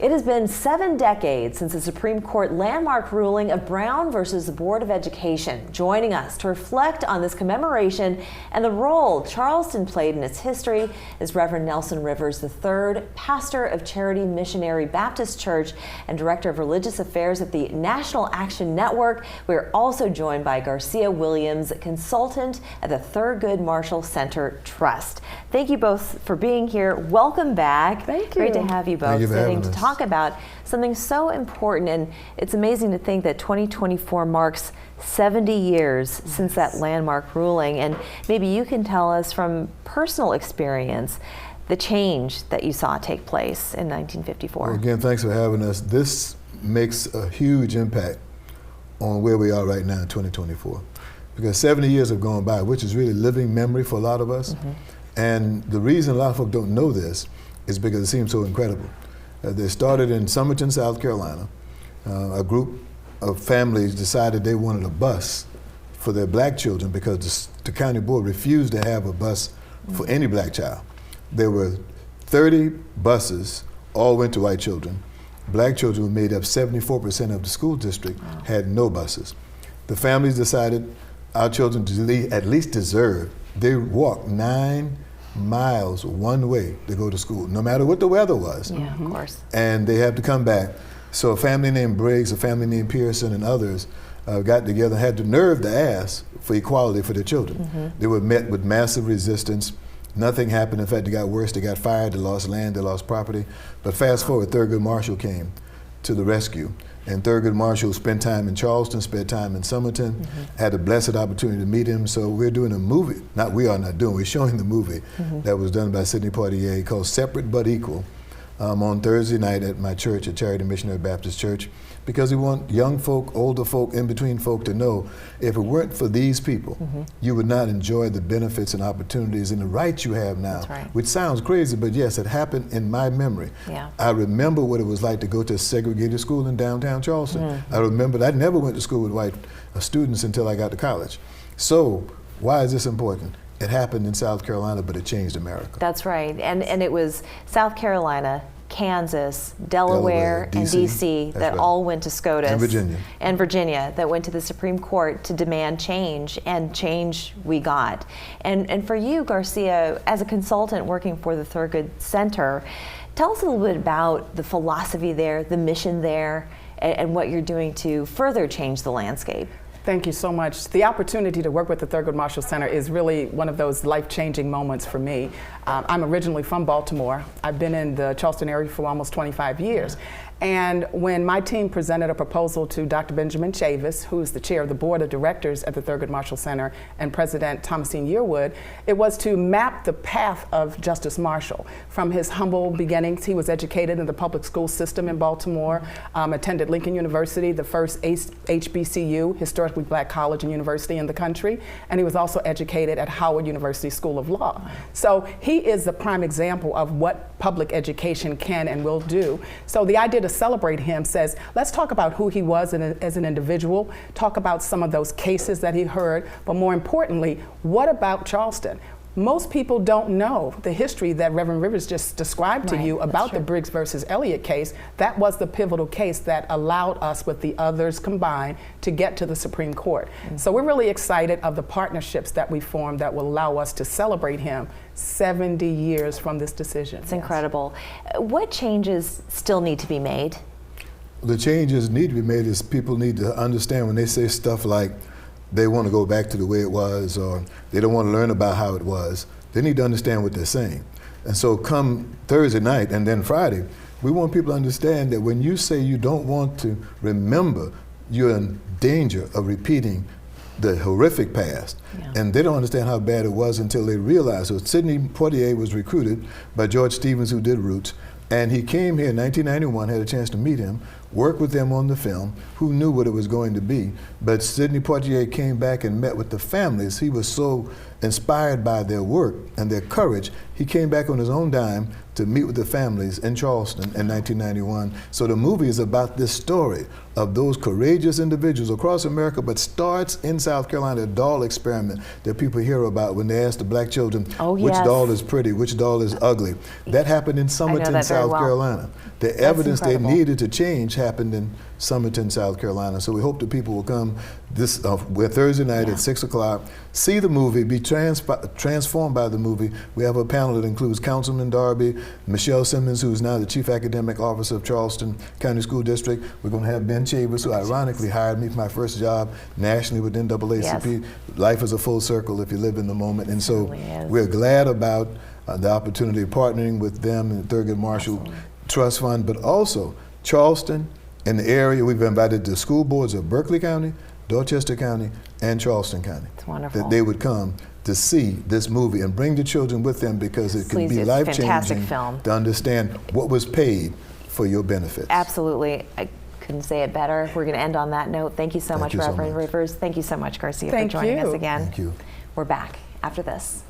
It has been 7 decades since the Supreme Court landmark ruling of Brown versus the Board of Education. Joining us to reflect on this commemoration and the role Charleston played in its history is Reverend Nelson Rivers III, pastor of Charity Missionary Baptist Church and director of religious affairs at the National Action Network. We are also joined by Garcia Williams, consultant at the Thurgood Marshall Center Trust. Thank you both for being here. Welcome back. Thank you. Great to have you both. Thank you for having us. Talk about something so important, and it's amazing to think that 2024 marks 70 years since that landmark ruling, and maybe you can tell us from personal experience the change that you saw take place in 1954. Well, again, thanks for having us. This makes a huge impact on where we are right now in 2024, because 70 years have gone by, which is really living memory for a lot of us. And the reason a lot of folks don't know this is because it seems so incredible. They started in Summerton, South Carolina. A group of families decided they wanted a bus for their black children because the county board refused to have a bus for any black child. There were 30 buses, all went to white children. Black children who made up 74% of the school district had no buses. The families decided our children at least deserve. They walked 9 miles one way to go to school, no matter what the weather was. Yeah, of course. And they have to come back. So a family named Briggs, a family named Pearson, and others got together and had the nerve to ask for equality for their children. They were met with massive resistance. Nothing happened. In fact, it got worse. They got fired, they lost land, they lost property. But fast forward, Thurgood Marshall came to the rescue. And Thurgood Marshall spent time in Charleston, spent time in Summerton, had a blessed opportunity to meet him. So we're doing a movie, we're showing the movie that was done by Sidney Poitier called Separate But Equal on Thursday night at my church, at Charity Missionary Baptist Church, because we want young folk, older folk, in-between folk to know if it weren't for these people, you would not enjoy the benefits and opportunities and the rights you have now. That's right. Which sounds crazy, but yes, it happened in my memory. Yeah. I remember what it was like to go to a segregated school in downtown Charleston. I remember that I never went to school with white students until I got to college. So why is this important? It happened in South Carolina, but it changed America. That's right. And it was South Carolina, Kansas, Delaware, and DC that right. all went to SCOTUS. And Virginia. That went to the Supreme Court to demand change, and change we got. And for you, Garcia, as a consultant working for the Thurgood Center, tell us a little bit about the philosophy there, the mission there, and what you're doing to further change the landscape. Thank you so much. The opportunity to work with the Thurgood Marshall Center is really one of those life-changing moments for me. I'm originally from Baltimore. I've been in the Charleston area for almost 25 years. And when my team presented a proposal to Dr. Benjamin Chavis, who is the chair of the board of directors at the Thurgood Marshall Center, and President Thomasine Yearwood, it was to map the path of Justice Marshall. From his humble beginnings, he was educated in the public school system in Baltimore, attended Lincoln University, the first HBCU, historically black college and university in the country, and he was also educated at Howard University School of Law. So he is the prime example of what public education can and will do. So the idea to celebrate him says, let's talk about who he was as an individual, talk about some of those cases that he heard, but more importantly, what about Charleston? Most people don't know the history that Reverend Rivers just described to you about the Briggs versus Elliott case. That was the pivotal case that allowed us, with the others combined, to get to the Supreme Court. So we're really excited of the partnerships that we formed that will allow us to celebrate him 70 years from this decision. It's incredible. What changes still need to be made? The changes need to be made is people need to understand when they say stuff like they want to go back to the way it was, or they don't want to learn about how it was, they need to understand what they're saying. And so come Thursday night and then Friday, we want people to understand that when you say you don't want to remember, you're in danger of repeating the horrific past. And they don't understand how bad it was until they realize. So Sidney Poitier was recruited by George Stevens, who did Roots, and he came here in 1991, had a chance to meet him, work with them on the film. Who knew what it was going to be? But Sidney Poitier came back and met with the families. He was so inspired by their work and their courage, he came back on his own dime to meet with the families in Charleston in 1991. So the movie is about this story of those courageous individuals across America, but starts in South Carolina, a doll experiment that people hear about when they ask the black children, which doll is pretty, which doll is ugly. That happened in Summerton, South Carolina. the evidence they incredible. needed to change happened in Somerton, South Carolina. So we hope that people will come we're Thursday night at 6 o'clock, see the movie, be transformed by the movie. We have a panel that includes Councilman Darby, Michelle Simmons, who is now the Chief Academic Officer of Charleston County School District. We're going to have Ben Chavers, who ironically hired me for my first job nationally with NAACP. Yes. Life is a full circle if you live in the moment. And so It really is. we're glad about the opportunity of partnering with them and the Thurgood Marshall Trust Fund, but also Charleston and the area. We've invited the school boards of Berkeley County, Dorchester County, and Charleston County. It's wonderful. That they would come to see this movie and bring the children with them, because it can Please, be it's a fantastic life-changing film. to understand what was paid for your benefits. Absolutely. I couldn't say it better. We're going to end on that note. Thank you so much, you so Reverend much. Rivers. Thank you so much, Garcia, Thank for joining you. us again. Thank you. We're back after this.